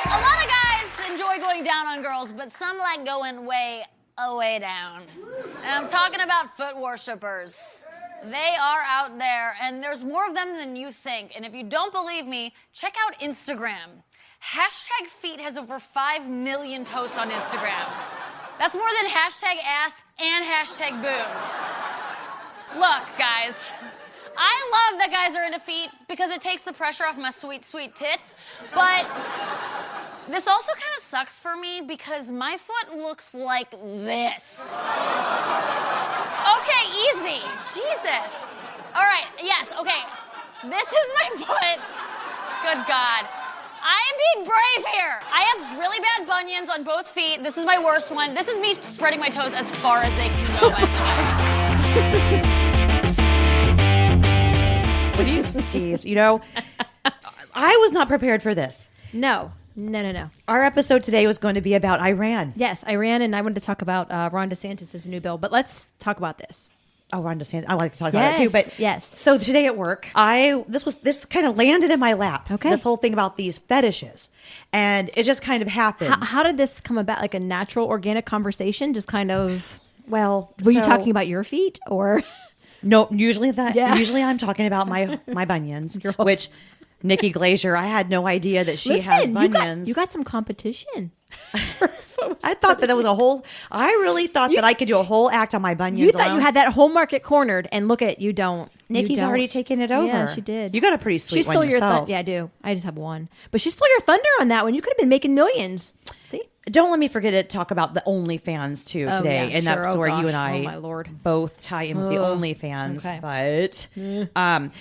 A lot of guys enjoy going down on girls, but some like going way down. And I'm talking about foot worshipers. They are out there, and there's more of them than you think. And if you don't believe me, check out Instagram. Hashtag feet has over 5 million posts on Instagram. That's more than hashtag ass and hashtag boobs. Look, guys, I love that guys are into feet because it takes the pressure off my sweet, sweet tits, but this also kind of sucks for me because my foot looks like this. Okay, easy. Jesus. All right, yes, okay. This is my foot. Good God. I am being brave here. I have really bad bunions on both feet. This is my worst one. This is me spreading my toes as far as they can go. Jeez, you know, I was not prepared for this. No. Our episode today was going to be about Iran. Yes, Iran, and I wanted to talk about Ron DeSantis' new bill, but let's talk about this. Oh, Ron DeSantis. I want to talk about that too. But yes. So today at work, this kind of landed in my lap. Okay. This whole thing about these fetishes, and it just kind of happened. How did this come about? Like a natural, organic conversation? Just kind of. Well, were you talking about your feet or? No, usually that. Yeah. Usually I'm talking about my bunions, which Nikki Glazier. I had no idea that she has bunions. You got some competition. I thought that was a whole. I really thought that I could do a whole act on my bunions. You thought you had that whole market cornered, and look at you don't. Nikki's already taken it over. Yeah, she did. You got a pretty sweet she stole one yourself. Yeah, I do. I just have one, but she stole your thunder on that one. You could have been making millions. See. Don't let me forget to talk about the OnlyFans too today, yeah, and sure. that's where you and I, my Lord, both tie in with the OnlyFans. Okay. But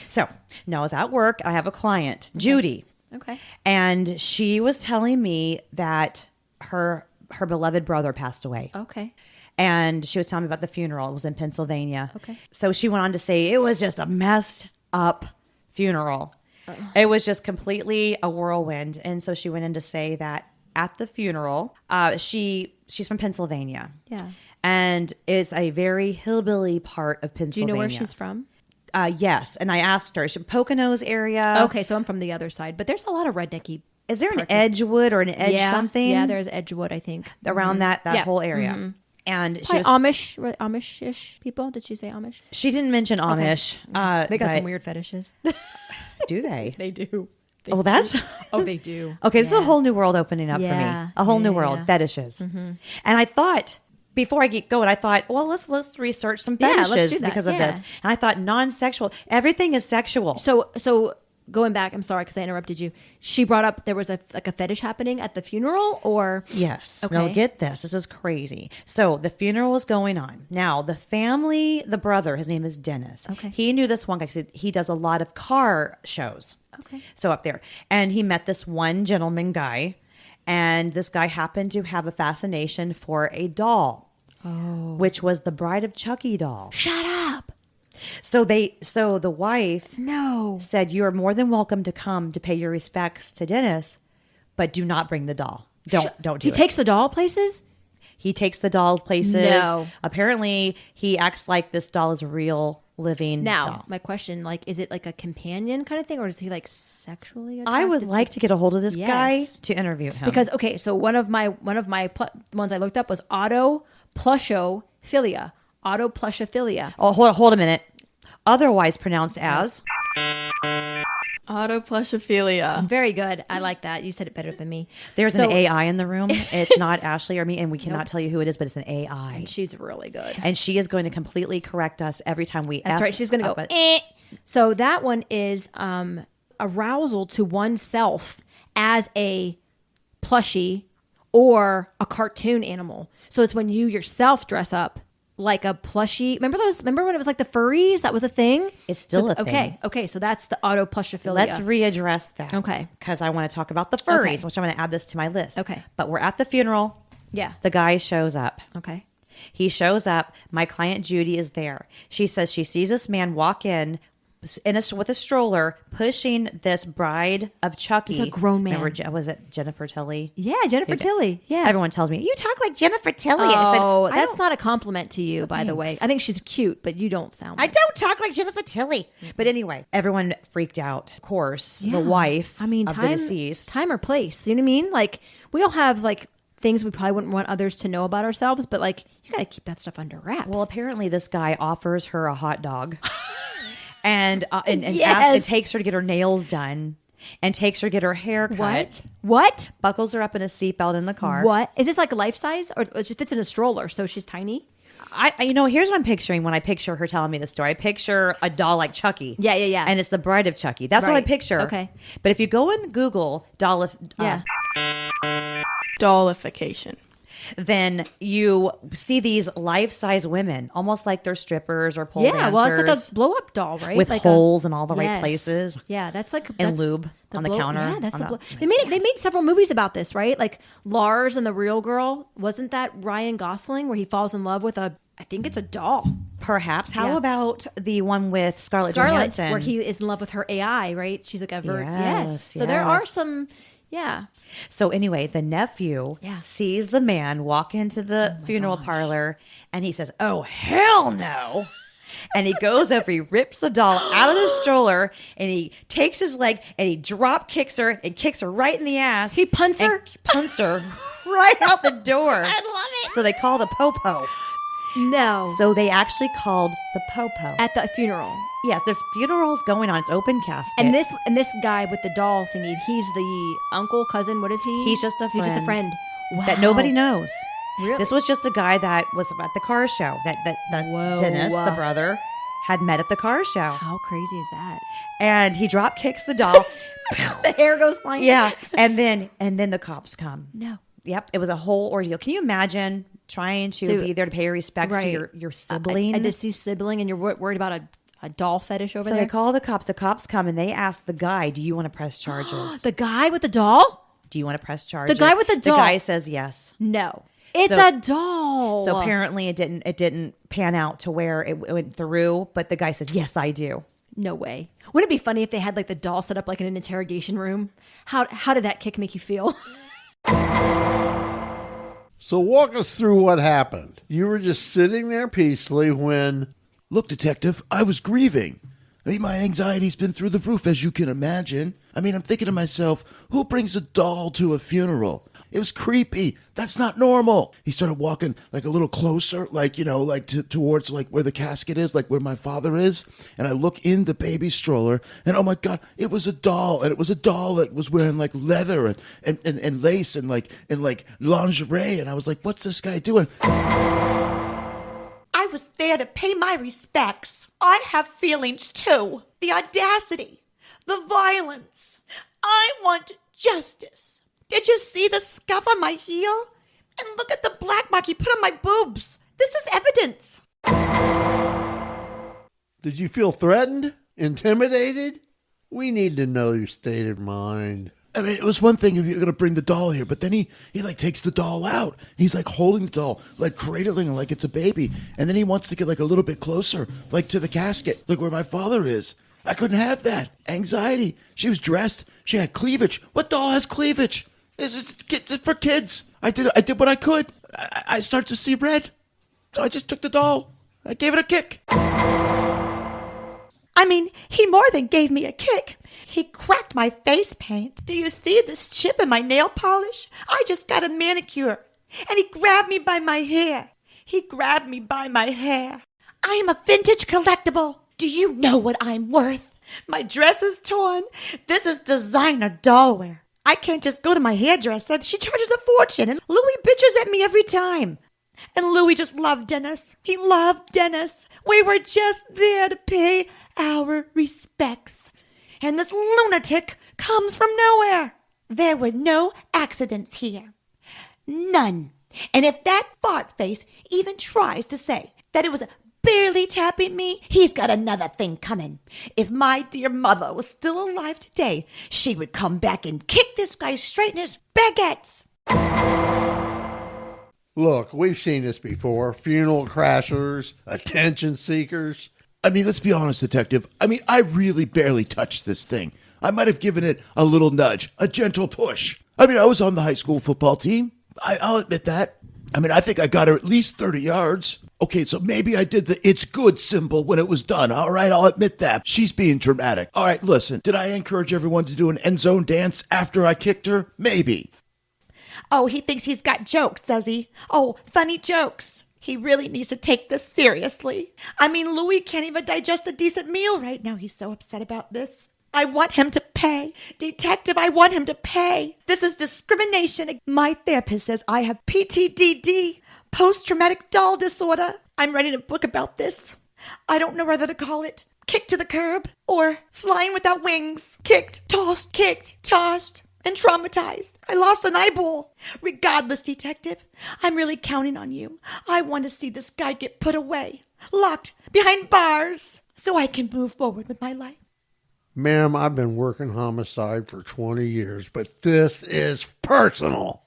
so now I was at work. I have a client, Judy. Okay, and she was telling me that her beloved brother passed away. Okay. And she was telling me about the funeral. It was in Pennsylvania. Okay. So she went on to say it was just a messed up funeral. It was just completely a whirlwind. And so she went in to say that at the funeral, she's from Pennsylvania. Yeah. And it's a very hillbilly part of Pennsylvania. Do you know where she's from? Yes. And I asked her, Poconos area. Okay, so I'm from the other side, but there's a lot of rednecky. Is there an Edgewood or an Edge something? Yeah, there's Edgewood, I think. Around that whole area. Mm-hmm. And she was Amish-ish people. Did she say Amish? She didn't mention Amish. They got some weird fetishes. Do they? They do. They do. Okay, this is a whole new world opening up for Yeah. me. A whole new world, fetishes. Mm-hmm. And I thought, before I get going, I thought, well, let's research some fetishes let's do that. because of this. And I thought non-sexual, everything is sexual. So going back, I'm sorry because I interrupted you. She brought up there was a fetish happening at the funeral, or yes. Okay. Now get this. This is crazy. So the funeral was going on. Now the family, the brother, his name is Dennis. Okay. He knew this one guy because he does a lot of car shows. Okay. So up there, and he met this one gentleman guy, and this guy happened to have a fascination for a doll, which was the Bride of Chucky doll. Shut up. So the wife No. said, "You are more than welcome to come to pay your respects to Dennis, but do not bring the doll. Don't do it." He takes the doll places? He takes the doll places. No. Apparently, he acts like this doll is a real living Now, doll. my question, is it like a companion kind of thing, or is he sexually attracted? I would like to get a hold of this guy Yes. to interview him. Because so one of my ones I looked up was autoplushophilia. Autoplushophilia. Oh, hold a minute. Otherwise pronounced as autoplushophilia. Very good. I like that. You said it better than me. there's an AI in the room. It's not Ashley or me, and we cannot tell you who it is, but it's an AI. She's really good. And she is going to completely correct us every time we That's F right. She's going to up go, it. eh. So that one is arousal to oneself as a plushie or a cartoon animal. So it's when you yourself dress up like a plushie. Remember when it was like the furries? That was a thing? It's still a thing. Okay. So that's the autoplushophilia. Let's readdress that. Okay. Because I want to talk about the furries, Okay. which I'm going to add this to my list. Okay. But we're at the funeral. Yeah. The guy shows up. Okay. He shows up. My client Judy is there. She says she sees this man walk in with a stroller, pushing this Bride of Chucky. It's a grown man. Remember, was it Jennifer Tilly? Yeah, Jennifer Tilly. Yeah. Everyone tells me, you talk like Jennifer Tilly. Oh, I said, that's not a compliment to you, by the way. Thanks. I think she's cute, but you don't sound I like don't talk like Jennifer Tilly. But anyway, everyone freaked out. Of course, the wife of the deceased. Time or place. You know what I mean? Like, we all have like things we probably wouldn't want others to know about ourselves, but like, you got to keep that stuff under wraps. Well, apparently this guy offers her a hot dog and Yes. and takes her to get her nails done and takes her to get her hair cut. What? Buckles her up in a seatbelt in the car. What? Is this like life size or it fits in a stroller, so she's tiny? Here's what I'm picturing when I picture her telling me the story. I picture a doll like Chucky. Yeah. And it's the Bride of Chucky. That's what I Right. picture. Okay. But if you go and Google Dollification. then you see these life-size women, almost like they're strippers or pole dancers. Well, it's like a blow-up doll, right? With like holes in all the right Yes. places. Yeah, that's like And lube on the counter. Yeah, that's on the the- blow. They made several movies about this, right? Like Lars and the Real Girl. Wasn't that Ryan Gosling where he falls in love with I think it's a doll. Perhaps. How Yeah. about the one with Scarlett Scarlett, Johansson? where he is in love with her AI, right? She's like a Yes, So there are yes. some, yeah. So anyway, the nephew Yeah. sees the man walk into the funeral parlor and he says, "Oh, hell no." And he goes over, he rips the doll out of the stroller and he takes his leg and he drop kicks her and kicks her right in the ass. He punts and her? punts her right out the door. I love it. So they call the popo. No. So they actually called the popo. At the funeral. Yeah, there's funerals going on. It's open casket. And this guy with the doll thingy, he's the uncle, cousin, what is he? He's just a He's just a friend. friend. Wow. that nobody knows. Really? This was just a guy that was at the car show that Whoa. Dennis, the brother, had met at the car show. How crazy is that? And he drop kicks the doll. The hair goes flying. Yeah. And then the cops come. No. Yep. It was a whole ordeal. Can you imagine trying to be there to pay your respects to your sibling? A deceased sibling, and you're worried about a doll fetish over So there? they call the cops. The cops come and they ask the guy, "Do you want to press charges? The guy with the doll? Do you want to press charges?" guy with the doll. The guy says yes. No. It's So- a doll. So apparently it didn't pan out to where it went through, but the guy says, "Yes, I do." No way. Wouldn't it be funny if they had like the doll set up like in an interrogation room? How did that kick make you feel? So walk us through what happened. You were just sitting there peacefully when... Look, detective, I was grieving. I mean, my anxiety's been through the roof, as you can imagine. I mean, I'm thinking to myself, who brings a doll to a funeral? It was creepy. That's not normal. He started walking like a little closer, like, you know, like towards like where the casket is, like where my father is. And I look in the baby stroller and oh my God, it was a doll. And it was a doll that was wearing like leather and lace and like lingerie. And I was like, what's this guy doing? I was there to pay my respects. I have feelings too. The audacity, the violence. I want justice. Did you see the scuff on my heel? And look at the black mark he put on my boobs. This is evidence. Did you feel threatened? Intimidated? We need to know your state of mind. I mean, it was one thing if you're going to bring the doll here, but then he like takes the doll out. He's like holding the doll, like cradling it like it's a baby. And then he wants to get like a little bit closer, like to the casket, like where my father is. I couldn't have that. Anxiety. She was dressed. She had cleavage. What doll has cleavage? It's for kids. I did what I could. I started to see red. So I just took the doll. I gave it a kick. I mean, he more than gave me a kick. He cracked my face paint. Do you see this chip in my nail polish? I just got a manicure. And he grabbed me by my hair. He grabbed me by my hair. I am a vintage collectible. Do you know what I'm worth? My dress is torn. This is designer dollwear. I can't just go to my hairdresser. She charges a fortune. And Louis bitches at me every time. And Louis just loved Dennis. He loved Dennis. We were just there to pay our respects. And this lunatic comes from nowhere. There were no accidents here. None. And if that fart face even tries to say that it was barely tapping me, he's got another thing coming. If my dear mother was still alive today, she would come back and kick this guy straight in his baguettes. Look, we've seen this before. Funeral crashers, attention seekers. I mean, let's be honest, Detective. I mean, I really barely touched this thing. I might have given it a little nudge, a gentle push. I mean, I was on the high school football team. I'll admit that. I mean, I think I got her at least 30 yards. Okay, so maybe I did the "it's good" symbol when it was done. All right, I'll admit that. She's being dramatic. All right, listen, did I encourage everyone to do an end zone dance after I kicked her? Maybe. Oh, he thinks he's got jokes, does he? Oh, funny jokes. He really needs to take this seriously. I mean, Louis can't even digest a decent meal right now. He's so upset about this. I want him to pay. Detective, I want him to pay. This is discrimination. My therapist says I have PTDD, post-traumatic doll disorder. I'm ready to book about this. I don't know whether to call it kick to the curb or flying without wings. Kicked, tossed, and traumatized. I lost an eyeball. Regardless, Detective, I'm really counting on you. I want to see this guy get put away, locked behind bars, so I can move forward with my life. Ma'am, I've been working homicide for 20 years, but this is personal.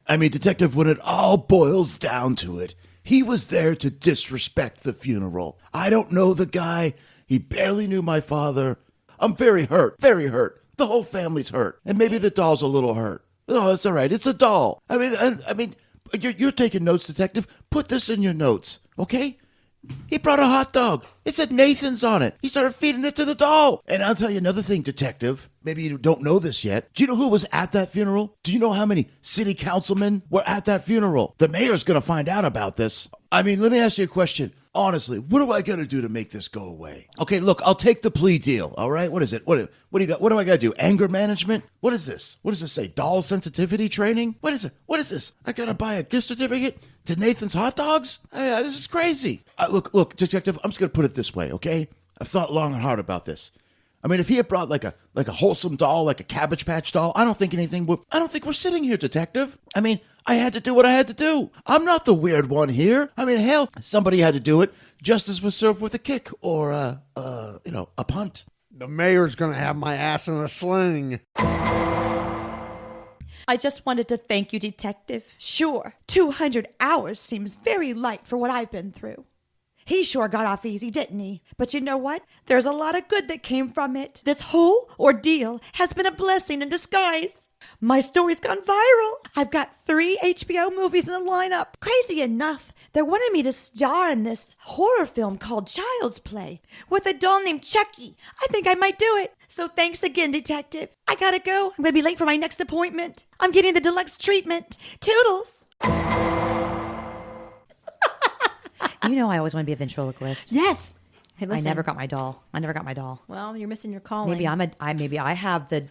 I mean, Detective, when it all boils down to it, he was there to disrespect the funeral. I don't know the guy. He barely knew my father. I'm very hurt, very hurt. The whole family's hurt. And maybe the doll's a little hurt. Oh, it's all right. It's a doll. I mean, you're taking notes, Detective. Put this in your notes, okay? He brought a hot dog. It said Nathan's on it. He started feeding it to the doll. And I'll tell you another thing, Detective. Maybe you don't know this yet. Do you know who was at that funeral? Do you know how many city councilmen were at that funeral? The mayor's going to find out about this. I mean, let me ask you a question. Honestly, what do I got to do to make this go away? Okay, look, I'll take the plea deal, all right? What is it? What do you got? What do I got to do? Anger management? What is this? What does this say? Doll sensitivity training? What is it? What is this? I got to buy a gift certificate to Nathan's Hot Dogs? This is crazy. Look, Detective, I'm just going to put it this way, okay? I've thought long and hard about this. I mean, if he had brought like a wholesome doll, like a Cabbage Patch doll, I don't think we're sitting here, Detective. I mean, I had to do what I had to do. I'm not the weird one here. I mean, hell, somebody had to do it. Justice was served with a kick or a punt. The mayor's going to have my ass in a sling. I just wanted to thank you, Detective. Sure, 200 hours seems very light for what I've been through. He sure got off easy, didn't he? But you know what? There's a lot of good that came from it. This whole ordeal has been a blessing in disguise. My story's gone viral. I've got 3 HBO movies in the lineup. Crazy enough, they're wanting me to star in this horror film called Child's Play with a doll named Chucky. I think I might do it. So thanks again, Detective. I gotta go. I'm gonna be late for my next appointment. I'm getting the deluxe treatment. Toodles. You know I always want to be a ventriloquist. Yes. Hey, I listen. never got my doll. Well, you're missing your calling. Maybe I have the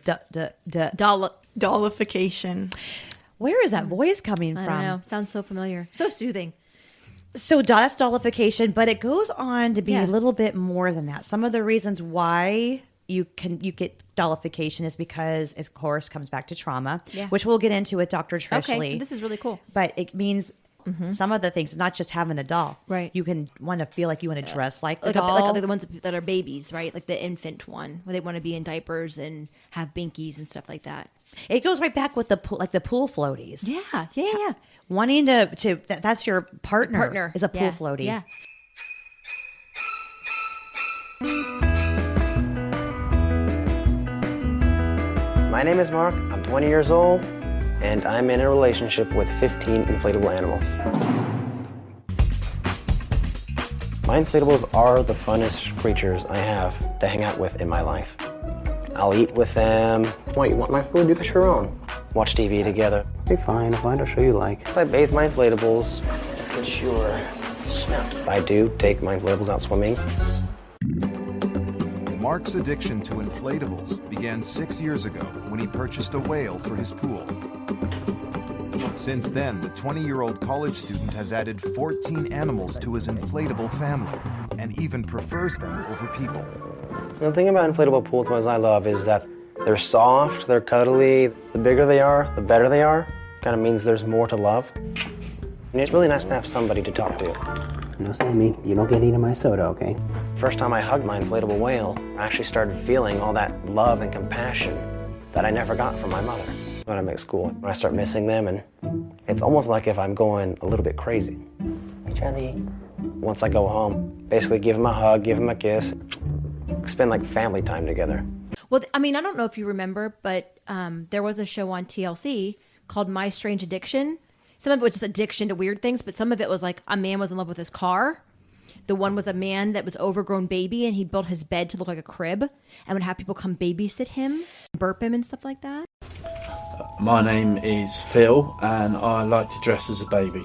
Dollification. Where is that voice coming I from? don't know. Sounds so familiar. So soothing. So that's dollification, but it goes on to be Yeah. a little bit more than that. Some of the reasons why you get dollification is because, of course, comes back to trauma, Yeah. which we'll get into with Dr. Trish Okay, Leigh. this is really cool. But it means some of the things, not just having a doll. Right. You can want to feel like you want to dress like the Like, doll. like the ones that are babies, right? Like the infant one, where they want to be in diapers and have binkies and stuff like that. It goes right back with the pool floaties. Yeah. Wanting that's your partner is a pool floaty. Yeah. My name is Mark, I'm 20 years old, and I'm in a relationship with 15 inflatable animals. My inflatables are the funnest creatures I have to hang out with in my life. I'll eat with them. What, you want my food? You can share your own. Watch TV together. Okay, fine, I'll show you like. If I bathe my inflatables, let's get sure. Snap. I do take my inflatables out swimming. Mark's addiction to inflatables began 6 years ago when he purchased a whale for his pool. Since then, the 20-year-old college student has added 14 animals to his inflatable family and even prefers them over people. The thing about inflatable pool toys I love is that they're soft, they're cuddly. The bigger they are, the better they are. Kind of means there's more to love. And it's really nice to have somebody to talk to. No, Sammy, you don't get any of my soda, okay? First time I hugged my inflatable whale, I actually started feeling all that love and compassion that I never got from my mother. When I'm at school, when I start missing them, and it's almost like if I'm going a little bit crazy. Hey, Charlie, Once I go home, basically give him a hug, give him a kiss, spend like family time together. Well, I mean, I don't know if you remember, but there was a show on TLC called My Strange Addiction. Some of it was just addiction to weird things, but some of it was like a man was in love with his car. The one was a man that was overgrown baby, and he built his bed to look like a crib and would have people come babysit him, burp him and stuff like that. My name is Phil, and I like to dress as a baby.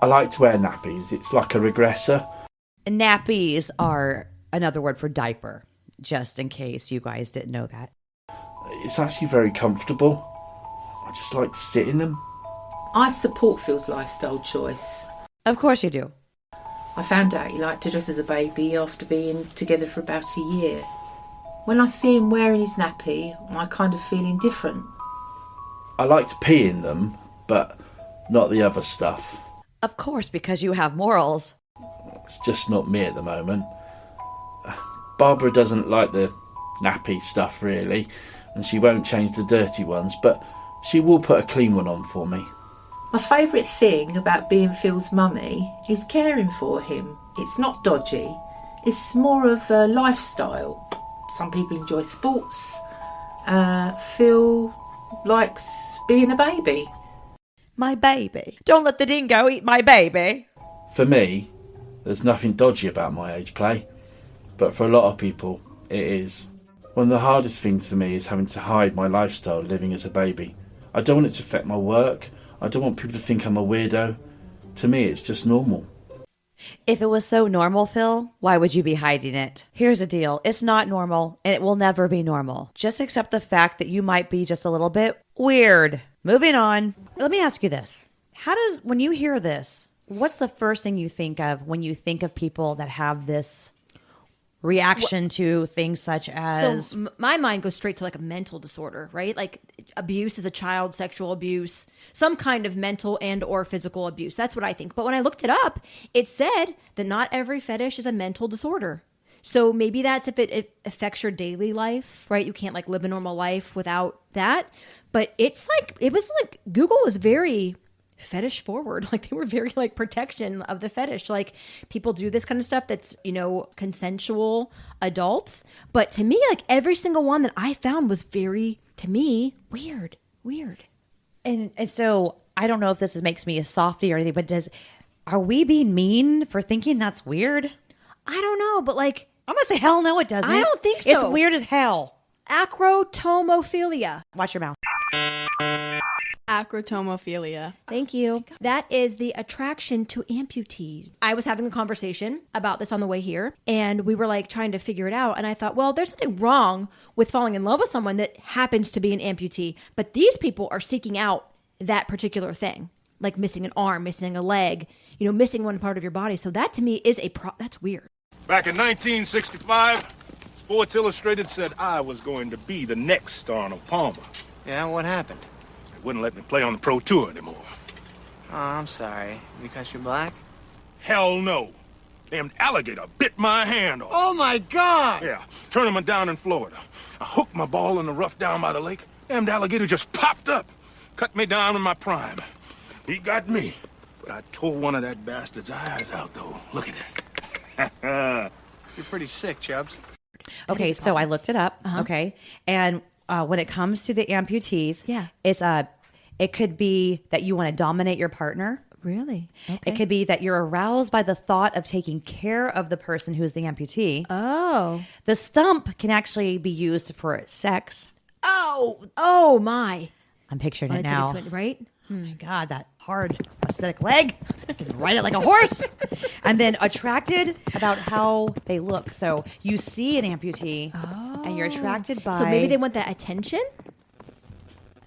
I like to wear nappies. It's like a regressor. Nappies are another word for diaper, just in case you guys didn't know that. It's actually very comfortable. I just like to sit in them. I support Phil's lifestyle choice. Of course you do. I found out he liked to dress as a baby after being together for about a year. When I see him wearing his nappy, I kind of feel indifferent. I like to pee in them, but not the other stuff. Of course, because you have morals. It's just not me at the moment. Barbara doesn't like the nappy stuff really, and she won't change the dirty ones, but she will put a clean one on for me. My favourite thing about being Phil's mummy is caring for him. It's not dodgy. It's more of a lifestyle. Some people enjoy sports. Phil likes being a baby. My baby. Don't let the dingo eat my baby. For me, there's nothing dodgy about my age play, but for a lot of people, it is. One of the hardest things for me is having to hide my lifestyle living as a baby. I don't want it to affect my work. I don't want people to think I'm a weirdo. To me, it's just normal. If it was so normal, Phil, why would you be hiding it? Here's the deal. It's not normal, and it will never be normal. Just accept the fact that you might be just a little bit weird. Moving on. Let me ask you this. When you hear this, what's the first thing you think of when you think of people that have this reaction to things such as... So my mind goes straight to like a mental disorder, right? Like abuse as a child, sexual abuse, some kind of mental and or physical abuse. That's what I think. But when I looked it up, it said that not every fetish is a mental disorder. So maybe that's if it affects your daily life, right? You can't like live a normal life without that. But it was like Google was very fetish forward. Like they were very like protection of the fetish. Like people do this kind of stuff that's, consensual adults. But to me, like every single one that I found was very, to me, weird. And so I don't know if this makes me a softie or anything, but are we being mean for thinking that's weird? I don't know, but like... I'm going to say hell no it doesn't. I don't think so. It's weird as hell. Acrotomophilia. Watch your mouth. Acrotomophilia. Thank you. That is the attraction to amputees. I was having a conversation about this on the way here, and we were like trying to figure it out. And I thought, well, there's something wrong with falling in love with someone that happens to be an amputee. But these people are seeking out that particular thing, like missing an arm, missing a leg, missing one part of your body. So that to me is that's weird. Back in 1965, Sports Illustrated said I was going to be the next Arnold Palmer. Yeah, what happened? They wouldn't let me play on the pro tour anymore. Oh, I'm sorry. Because you're black? Hell no. Damn alligator bit my hand off. Oh, my God! Yeah, tournament down in Florida. I hooked my ball in the rough down by the lake. Damn alligator just popped up. Cut me down in my prime. He got me. But I tore one of that bastard's eyes out, though. Look at it. You're pretty sick, Chubbs. Okay, so I looked it up. Uh-huh. Okay, and when it comes to the amputees, it could be that you want to dominate your partner. Really? Okay. It could be that you're aroused by the thought of taking care of the person who's the amputee. Oh. The stump can actually be used for sex. Oh my. I'm picturing it now. Right? Oh my God, that hard prosthetic leg. I can ride it like a horse. And then attracted about how they look. So you see an amputee and you're attracted by... So maybe they want that attention?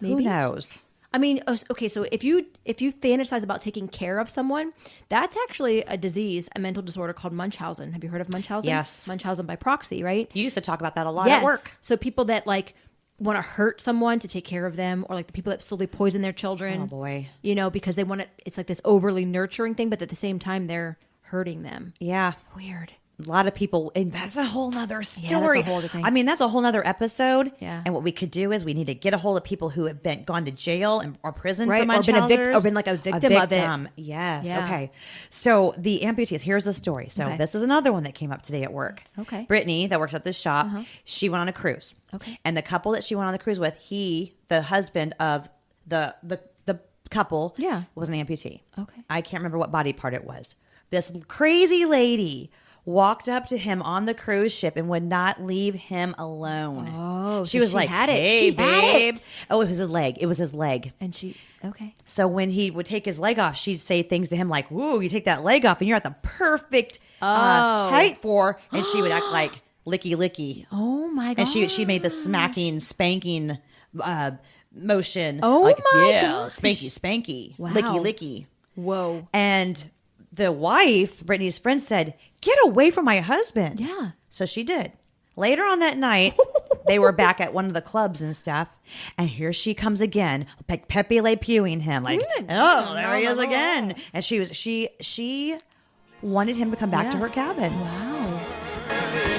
Maybe? Who knows? I mean, okay, so if you fantasize about taking care of someone, that's actually a disease, a mental disorder called Munchausen. Have you heard of Munchausen? Yes. Munchausen by proxy, right? You used to talk about that a lot at work. So people that like want to hurt someone to take care of them, or like the people that slowly poison their children. Oh boy. Because they want to, it's like this overly nurturing thing, but at the same time they're hurting them. Yeah. Weird. A lot of people, and that's a whole nother story. Yeah, that's a whole other thing. I mean, that's a whole nother episode. Yeah. And what we could do is we need to get a hold of people who have gone to jail or prison Right, for or been Munchausen's. or been like a victim of it. Yes. Yeah. Okay. So the amputees, here's the story. So this is another one that came up today at work. Okay. Brittany, that works at this shop, she went on a cruise. Okay. And the couple that she went on the cruise with, the husband of the couple, was an amputee. Okay. I can't remember what body part it was. This crazy lady walked up to him on the cruise ship and would not leave him alone. Oh, she so was like, had it. "Hey, She had babe." it. Oh, it was his leg. It was his leg. And she, okay. So when he would take his leg off, she'd say things to him like, "Woo, you take that leg off, and you're at the perfect height for." And she would act like licky licky. Oh my god! And she made the smacking, spanking motion. Oh like, my yeah, gosh. spanky, spanky, Wow. licky licky. Whoa. And the wife, Brittany's friend, said, "Get away from my husband." Yeah. So she did. Later on that night, they were back at one of the clubs and stuff. And here she comes again, like Pepe Le Pewing him, like, "Oh, there he is again." And she wanted him to come back to her cabin. Wow.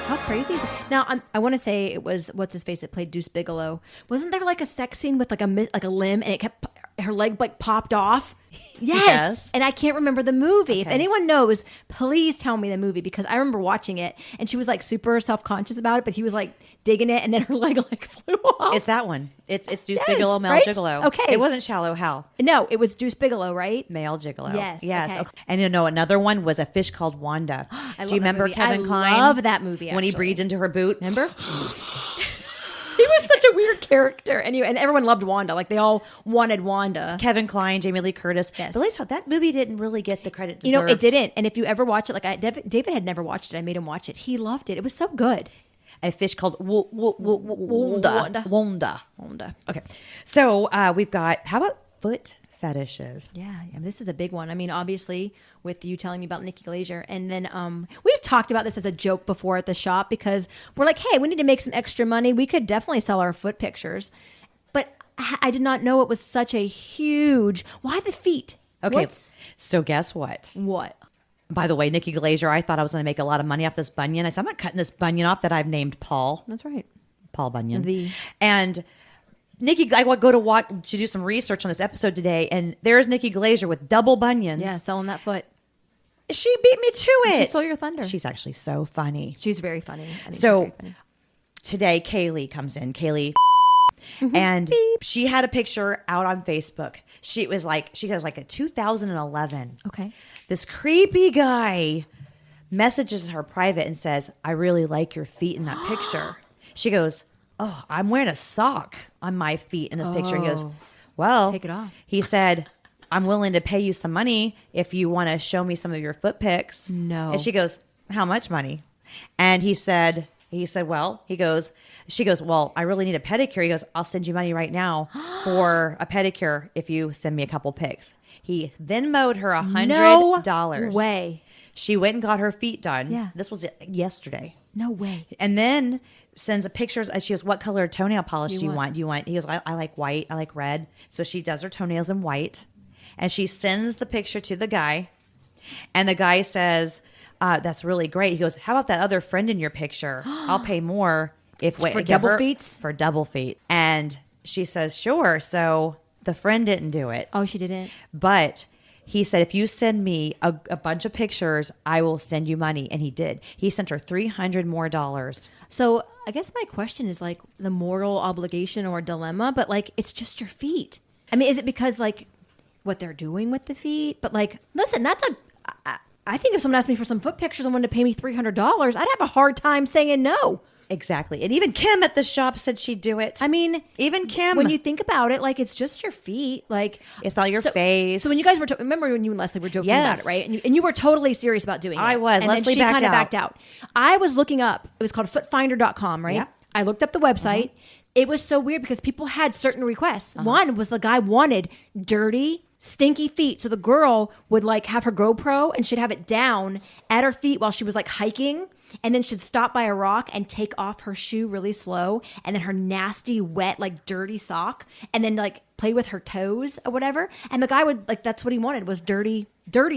How crazy is that? Now, I want to say it was, what's his face that played Deuce Bigelow. Wasn't there like a sex scene with like a limb and it kept, her leg like popped off? Yes. And I can't remember the movie. If anyone knows, please tell me the movie, because I remember watching it and she was like super self-conscious about it, but he was like digging it and then her leg like flew off. It's that one. It's Deuce Yes, Bigelow, male right? gigolo. Okay. It wasn't Shallow Hal. No, it was Deuce Bigelow, right? Male gigolo. Yes, Yes. okay. And another one was A Fish Called Wanda. I Do love you that remember movie. Kevin I Kline? love that movie, When he actually. breathes into her boot. Remember? He was such a weird character. And everyone loved Wanda. Like they all wanted Wanda. Kevin Kline, Jamie Lee Curtis. Yes. But let's talk, that movie didn't really get the credit deserved. You know, it didn't. And if you ever watch it, like David had never watched it. I made him watch it. He loved it. It was so good. A Fish Called Wanda. Wanda. Okay. So we've got, how about foot fetishes? Yeah, this is a big one. I mean, obviously, with you telling me about Nikki Glaser. And then we've talked about this as a joke before at the shop, because we're like, hey, we need to make some extra money. We could definitely sell our foot pictures. But I did not know it was such a huge... Why the feet? Okay. So guess what? What? By the way, Nikki Glaser, I thought I was going to make a lot of money off this bunion. I said, I'm not cutting this bunion off that I've named Paul. That's right. Paul Bunyan. The- And Nikki, I would go to do some research on this episode today, and there's Nikki Glaser with double bunions. Yeah, selling that foot. She beat me to it. She stole your thunder. She's actually so funny. She's very funny. I think So she's very funny. today, Kaylee comes in. Kaylee. And she had a picture out on Facebook. She has like a 2011. Okay. This creepy guy messages her private and says, "I really like your feet in that picture." She goes, "Oh, I'm wearing a sock on my feet in this picture." He goes, "Well, Take it off." He said, "I'm willing to pay you some money if you want to show me some of your foot pics." No. And she goes, "How much money?" And he said, "Well," she goes, "Well, I really need a pedicure." He goes, "I'll send you money right now for a pedicure if you send me a couple pics." He Venmo'd her $100. No way. She went and got her feet done. Yeah. This was yesterday. No way. And then sends pictures. She goes, "What color toenail polish do you want? want? Do you want?" He goes, I like white. I like red. So she does her toenails in white. And she sends the picture to the guy. And the guy says, "That's really great." He goes, "How about that other friend in your picture? I'll pay more if For double feets? For double feet." And she says, "Sure." So the friend didn't do it. Oh, she didn't? But he said, "If you send me a bunch of pictures, I will send you money." And he did. He sent her $300 more. So I guess my question is like the moral obligation or dilemma, but like it's just your feet. I mean, is it because like what they're doing with the feet? But like, listen, I think if someone asked me for some foot pictures and wanted to pay me $300, I'd have a hard time saying no. Exactly. And even Kim at the shop said she'd do it. I mean, even Kim. When you think about it, like it's just your feet. Like it's not your face. So when you guys were, remember when you and Leslie were joking Yes. about it, right? And you were totally serious about doing it. I was. And Leslie then she backed kind of out. backed out. I was looking up, it was called footfinder.com, right? Yeah. I looked up the website. It was so weird because people had certain requests. One was the guy wanted dirty, stinky feet. So the girl would like have her GoPro and she'd have it down at her feet while she was like hiking. And then she'd stop by a rock and take off her shoe really slow. And then her nasty, wet, like dirty sock. And then like play with her toes or whatever. And the guy would like, that's what he wanted was dirty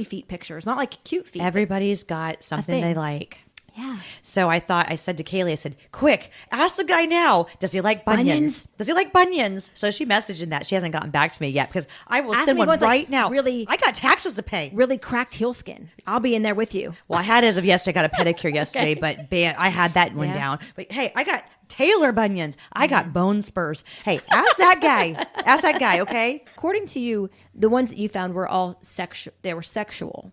feet pictures, not like cute feet. Everybody's got something they like. Yeah. So I said to Kaylee, I said, quick, ask the guy now. Does he like bunions? Does he like bunions? So she messaged in that. She hasn't gotten back to me yet because I will send one right now. Really, I got taxes to pay. Really cracked heel skin. I'll be in there with you. Well, I had as of yesterday. I got a pedicure yesterday, but I had that one down. But hey, I got Taylor bunions. I got bone spurs. Hey, ask that guy. Ask that guy, okay? According to you, the ones that you found were all sexual. They were sexual.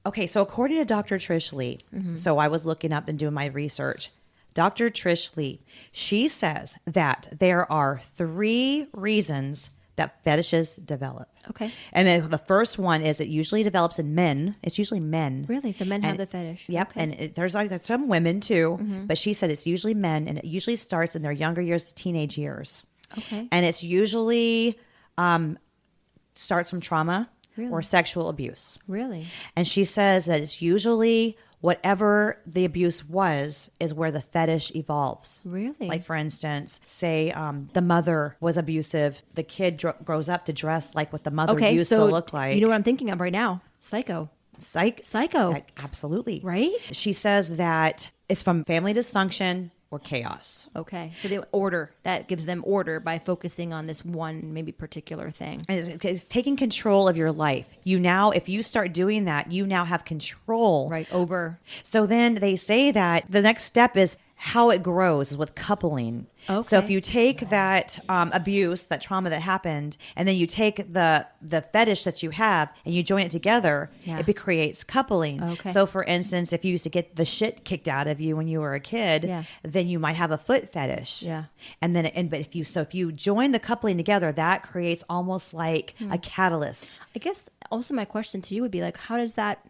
Okay, so according to Dr. Trish Leigh, so I was looking up and doing my research. Dr. Trish Leigh, she says that there are 3 reasons that fetishes develop. Okay. And then the first one is it usually develops in men. It's usually men. Really? So men have the fetish? Yep. Okay. And there's some women too, but she said it's usually men, and it usually starts in their younger years to teenage years. Okay. And it's usually starts from trauma. Really? Or sexual abuse. Really? And she says that it's usually whatever the abuse was is where the fetish evolves. Really? Like, for instance, say the mother was abusive. The kid grows up to dress like what the mother used to look like. You know what I'm thinking of right now? Psycho. Psycho. Absolutely. Right? She says that it's from family dysfunction or chaos. Okay. So the order, that gives them order by focusing on this one maybe particular thing. And it's taking control of your life. You now, if you start doing that, you now have control. Right, over. So then they say that the next step is how it grows is with coupling. Okay. So if you take that abuse, that trauma that happened, and then you take the fetish that you have and you join it together, it creates coupling. Okay. So for instance, if you used to get the shit kicked out of you when you were a kid, then you might have a foot fetish. Yeah. And then but if you join the coupling together, that creates almost like a catalyst. I guess also my question to you would be like, how does that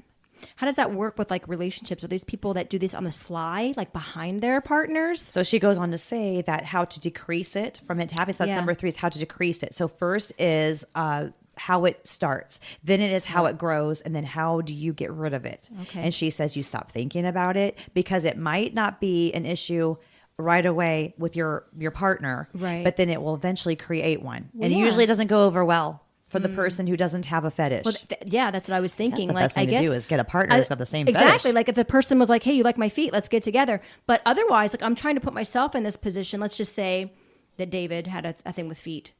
work with like relationships? Are these people that do this on the sly, like behind their partners? So she goes on to say that how to decrease it from it to happen. So that's number 3 is how to decrease it. So first is how it starts, then it is how it grows, and then how do you get rid of it? Okay. And she says you stop thinking about it because it might not be an issue right away with your partner, right? But then it will eventually create one, Well, and it usually doesn't go over well for the person who doesn't have a fetish. Well, yeah, that's what I was thinking. That's the like, best thing I guess to do is get a partner that's got the same exactly. fetish. Like if the person was like, "Hey, you like my feet? Let's get together." But otherwise, like I'm trying to put myself in this position. Let's just say that David had a thing with feet.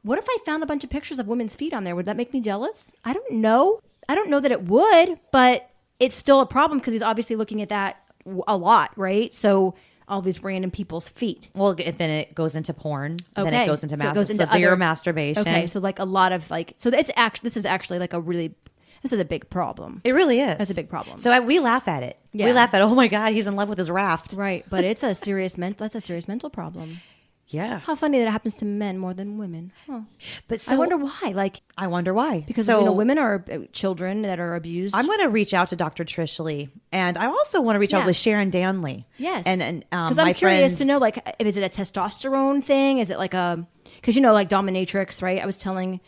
What if I found a bunch of pictures of women's feet on there? Would that make me jealous? I don't know. I don't know that it would, but it's still a problem because he's obviously looking at that a lot, right? So all these random people's feet. Well, then it goes into porn. Okay. Then it goes into other masturbation. Okay, so like a lot of like, so this is actually like this is a big problem. It really is. That's a big problem. So we laugh at it. Yeah. We laugh at, oh my God, he's in love with his raft. Right, but it's a serious mental problem. Yeah. How funny that it happens to men more than women. Huh. But so I wonder why. Like, I wonder why. Because so, women are children that are abused. I'm going to reach out to Dr. Trish Leigh, and I also want to reach out with Sharon Danley. Yes, and because I'm curious to know, like, is it a testosterone thing? Is it like because like dominatrix, right? I was telling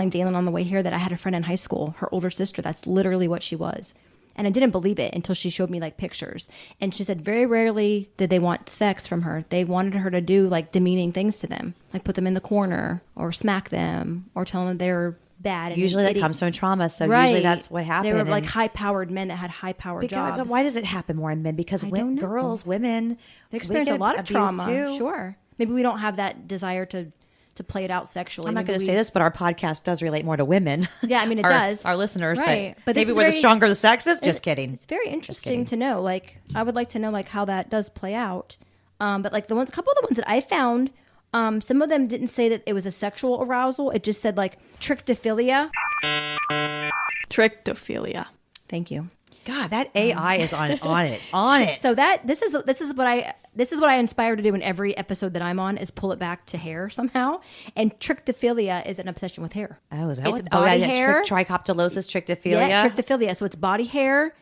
Dalen on the way here that I had a friend in high school, her older sister. That's literally what she was. And I didn't believe it until she showed me like pictures. And she said very rarely did they want sex from her. They wanted her to do like demeaning things to them, like put them in the corner or smack them or tell them they're bad. And usually that comes from trauma. So usually that's what happened. They were like high-powered men that had high-powered jobs. Why does it happen more in men? Because women, they experience a lot of trauma. Too. Sure. Maybe we don't have that desire to play it out sexually. I'm not going to say this, but our podcast does relate more to women. Yeah, I mean, it does. Our listeners, right. But maybe we're the stronger the sex is. Just kidding. It's very interesting to know. Like, I would like to know like how that does play out. But like a couple of the ones that I found, some of them didn't say that it was a sexual arousal. It just said like trichtophilia. Trichtophilia. Thank you. God, that AI is on it. So this is what I inspire to do in every episode that I'm on is pull it back to hair somehow. And trichtophilia is an obsession with hair. Oh, is that it's what? Body hair. Trichoptilosis, trichtophilia. Yeah, trichtophilia. So it's body hair,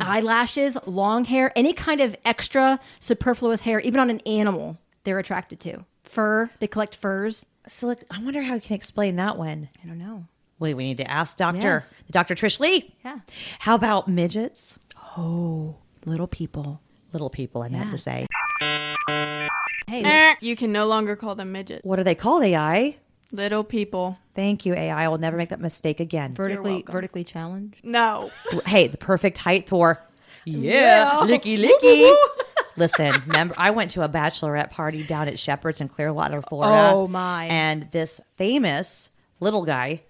eyelashes, long hair, any kind of extra superfluous hair, even on an animal, they're attracted to. Fur. They collect furs. So look, I wonder how you can explain that one. I don't know. We need to ask Dr. Yes. Dr. Trish Leigh. Yeah. How about midgets? Oh, little people. Little people, I meant to say. Hey, You can no longer call them midgets. What are they called, AI? Little people. Thank you, AI. I will never make that mistake again. vertically challenged. No. Hey, the perfect height for licky licky. Listen, remember, I went to a bachelorette party down at Shepherd's in Clearwater, Florida. Oh, my. And this famous little guy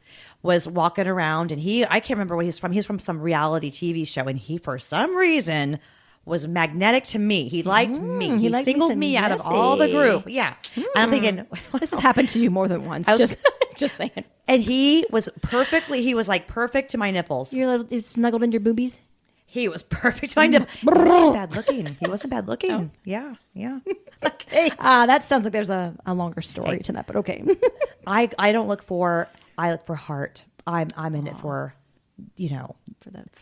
was walking around, and I can't remember where he's from. He's from some reality TV show, and he, for some reason, was magnetic to me. He liked me. He liked singled some me out of all the messy. group. Yeah. And I'm thinking, This has happened to you more than once. Just saying. and he was like perfect to my nipples. You snuggled in your boobies? He was perfect to my nipples. He wasn't bad looking. He wasn't bad looking. Oh. Yeah. Okay. That sounds like there's a longer story to that, but okay. I look for heart. I'm in it for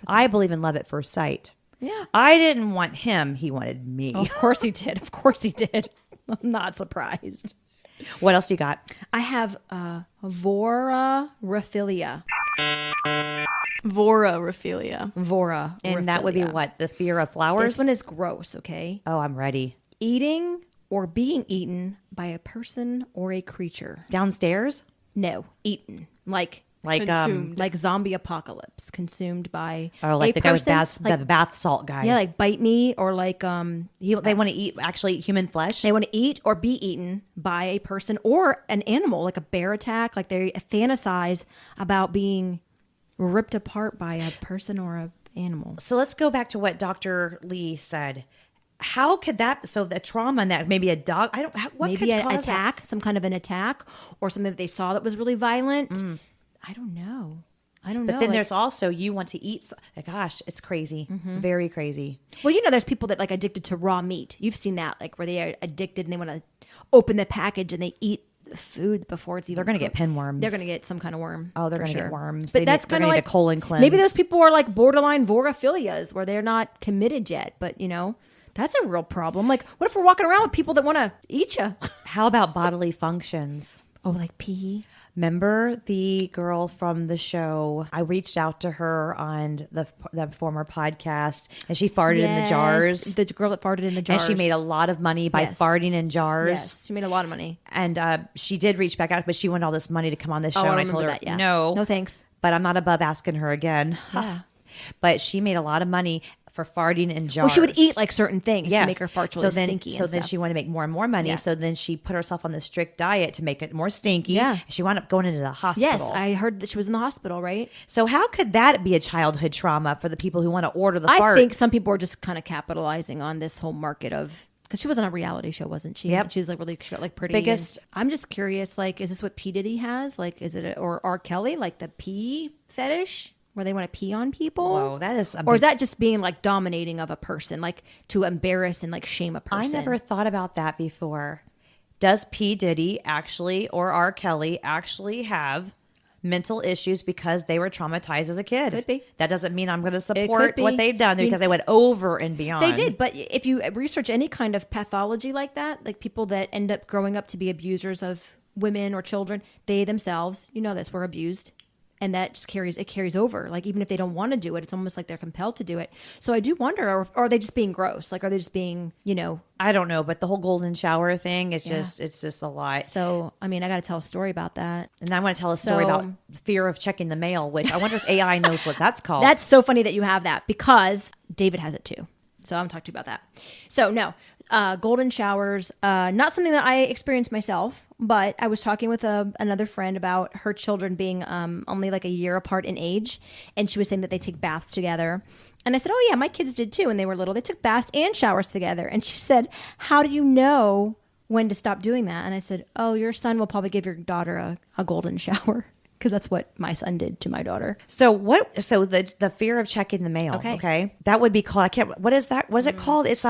I believe in love at first sight. Yeah. I didn't want him. He wanted me. Of course he did. Of course he did. I'm not surprised. What else you got? I have vorophilia. Vorophilia. And that would be what? The fear of flowers? This one is gross, okay? Oh, I'm ready. Eating or being eaten by a person or a creature. Downstairs? No, eaten. Like zombie apocalypse, consumed by like a the guy with person, the bath salt guy. Yeah, like bite me, or like they want to eat actually human flesh. They want to eat or be eaten by a person or an animal, like a bear attack. Like they fantasize about being ripped apart by a person or an animal. So let's go back to what Dr. Leigh said. How could that? So the trauma in that, maybe a dog. I don't. What maybe could an cause attack, that? some kind of an attack, or something that they saw that was really violent. I don't know. But then there's also you want to eat. Gosh, it's crazy. Very crazy. Well, there's people that like addicted to raw meat. You've seen that, like where they are addicted and they want to open the package and they eat the food before it's even. They're going to get pinworms. They're going to get some kind of worm. Oh, they're for going to sure. get worms. But that's kind of like a colon cleanse. Maybe those people are like borderline vorophilias, where they're not committed yet. But that's a real problem. Like, what if we're walking around with people that want to eat you? How about bodily functions? Oh, like pee. Remember the girl from the show? I reached out to her on the former podcast, and she farted in the jars. The girl that farted in the jars. And she made a lot of money by farting in jars. Yes, she made a lot of money. And she did reach back out, but she wanted all this money to come on this show. I And I told her, no thanks. But I'm not above asking her again. Yeah. But she made a lot of money for farting in jars. Well, she would eat like certain things to make her farts really stinky. So then she wanted to make more and more money. Yeah. So then she put herself on this strict diet to make it more stinky. Yeah. She wound up going into the hospital. Yes, I heard that she was in the hospital, right? So how could that be a childhood trauma for the people who want to order the fart? I think some people are just kind of capitalizing on this whole market of, because she was on a reality show, wasn't she? Yep. She was like really like pretty. Biggest. I'm just curious, like, is this what P. Diddy has? Like, is it or R. Kelly, like the pee fetish? Where they want to pee on people? Whoa, that is or is that just being like dominating of a person, like to embarrass and like shame a person? I never thought about that before. Does P. Diddy actually or R. Kelly actually have mental issues because they were traumatized as a kid? Could be. That doesn't mean I'm going to support be. what they've done because they went over and beyond. They did, but if you research any kind of pathology like that, like people that end up growing up to be abusers of women or children, they themselves, were abused. And that just carries over. Like, even if they don't want to do it, it's almost like they're compelled to do it. So I do wonder, or are they just being gross? Like, are they just being, I don't know, but the whole golden shower thing, it's just a lot. So, I mean, I got to tell a story about that. And I want to tell a story about fear of checking the mail, which I wonder if AI knows what that's called. That's so funny that you have that, because David has it too. So I'm talking to you about that. So no, golden showers, not something that I experienced myself, but I was talking with another friend about her children being only like a year apart in age. And she was saying that they take baths together. And I said, oh yeah, my kids did too. When they were little, they took baths and showers together. And she said, how do you know when to stop doing that? And I said, oh, your son will probably give your daughter a golden shower. Because that's what my son did to my daughter. So the fear of checking the mail. Okay. That would be called, what is that? What's it called? It's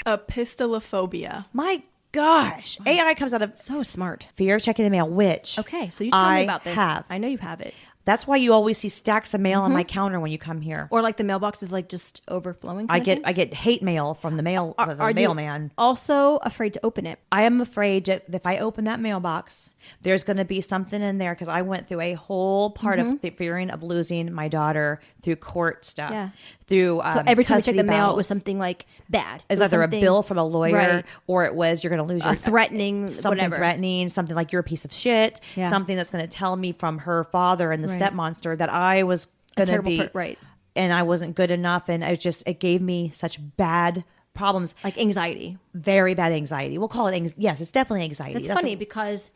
epistolophobia. My gosh. AI comes out of so smart. Fear of checking the mail, which okay, so you tell me about this. I know you have it. That's why you always see stacks of mail on my counter when you come here. Or like the mailbox is like just overflowing. I get hate mail from the mailman. You also afraid to open it? I am afraid that if I open that mailbox, there's going to be something in there because I went through a whole part of the fearing of losing my daughter through court stuff. Yeah. Through So every time you check the mail, it battles. was something like bad. It's either a bill from a lawyer Right. or it was you're going to lose your threatening, something whatever. threatening, something like you're a piece of shit, Yeah. something that's going to tell me from her father and the Right. step monster that I was going to terrible be right. and I wasn't good enough, and it gave me such bad problems, like anxiety, very bad anxiety. We'll call it yes, it's definitely anxiety. That's funny because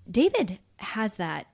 David has that,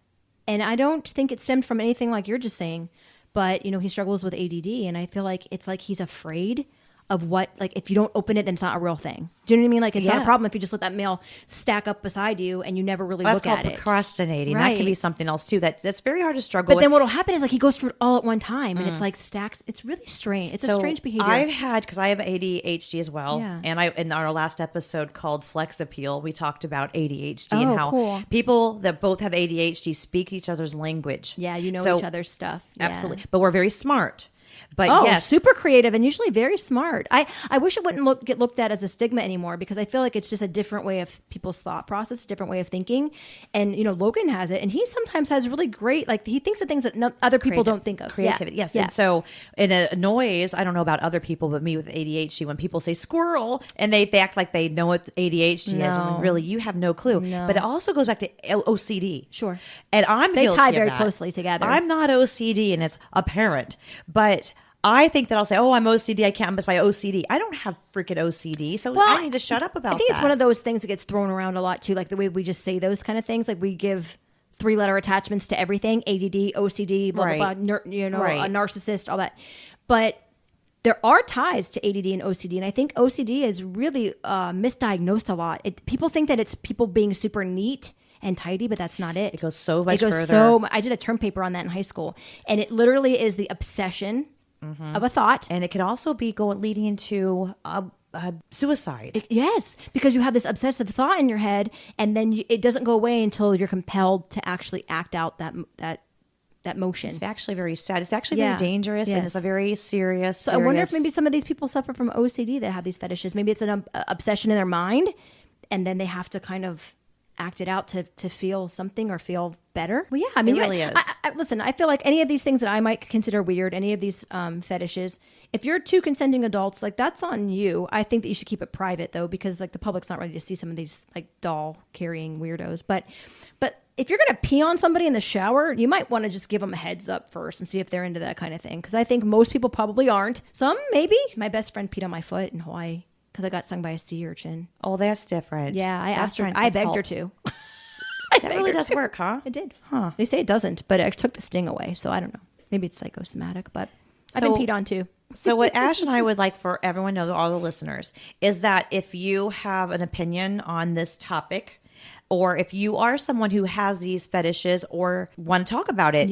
and I don't think it stemmed from anything like you're just saying, but he struggles with ADD, and I feel like it's like he's afraid of what, like, if you don't open it, then it's not a real thing. Do you know what I mean? Like, it's not a problem if you just let that mail stack up beside you and you never really look at it. That's called procrastinating. Right. That can be something else too. That's very hard to struggle But with. then what'll happen is like he goes through it all at one time, and it's like stacks. It's really strange. It's a strange behavior. I've had, because I have ADHD as well, Yeah. and in our last episode called Flex Appeal, we talked about ADHD and Oh, how cool. people that both have ADHD speak each other's language. Yeah, each other's stuff. Yeah. Absolutely, but we're very smart. But yes, super creative and usually very smart. I wish it wouldn't get looked at as a stigma anymore, because I feel like it's just a different way of people's thought process, a different way of thinking. And Logan has it, and he sometimes has really great, like, he thinks of things that other people don't think of. Creativity, Yeah. yes. Yeah. And so it annoys, I don't know about other people, but me with ADHD, when people say squirrel and they act like they know what ADHD is, when really you have no clue. No. But it also goes back to OCD. Sure. And they tie very closely together. I'm not OCD, and it's apparent, but I think that I'll say, oh, I'm OCD. I can't miss my OCD. I don't have freaking OCD, so I need to shut up about that. I think it's one of those things that gets thrown around a lot too, like the way we just say those kind of things. Like we give 3-letter attachments to everything: ADD, OCD, blah blah blah. A narcissist, all that. But there are ties to ADD and OCD, and I think OCD is really misdiagnosed a lot. People think that it's people being super neat and tidy, but that's not it. It goes so much further. I did a term paper on that in high school, and it literally is the obsession of a thought, and it can also be leading into suicide. Yes, because you have this obsessive thought in your head, and then it doesn't go away until you're compelled to actually act out that motion. It's actually very sad. It's actually very dangerous, and it's a very serious. So I wonder if maybe some of these people suffer from OCD that have these fetishes. Maybe it's an obsession in their mind, and then they have to kind of act it out to feel something or feel better. Well, yeah, I mean, it really is. Listen, I feel like any of these things that I might consider weird, any of these fetishes, if you're two consenting adults, like, that's on you. I think that you should keep it private, though, because like the public's not ready to see some of these like doll carrying weirdos. But if you're gonna pee on somebody in the shower, you might want to just give them a heads up first and see if they're into that kind of thing. Because I think most people probably aren't. Some maybe. My best friend peed on my foot in Hawaii because I got stung by a sea urchin. Oh, that's different. Yeah, I asked her. I begged her to. That really does work, huh? It did. Huh. They say it doesn't, but I took the sting away, so I don't know. Maybe it's psychosomatic, but I've been peed on too. So what Ash and I would like for everyone to know, all the listeners, is that if you have an opinion on this topic, or if you are someone who has these fetishes or want to talk about it,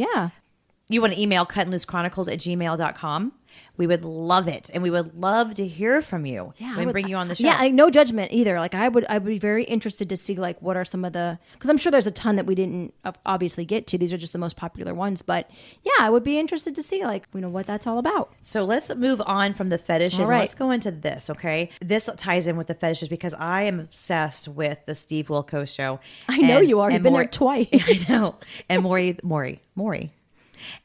you want to email cutandloosechronicles@gmail.com. We would love it, and we would love to hear from you. Yeah, and bring you on the show. Yeah, no judgment either. Like I would be very interested to see like what are some of the, because I'm sure there's a ton that we didn't obviously get to. These are just the most popular ones, but yeah, I would be interested to see like what that's all about. So let's move on from the fetishes. All right. And let's go into this. Okay, this ties in with the fetishes because I am obsessed with the Steve Wilkos show. I know you are. You've been there twice. I know. And Maury.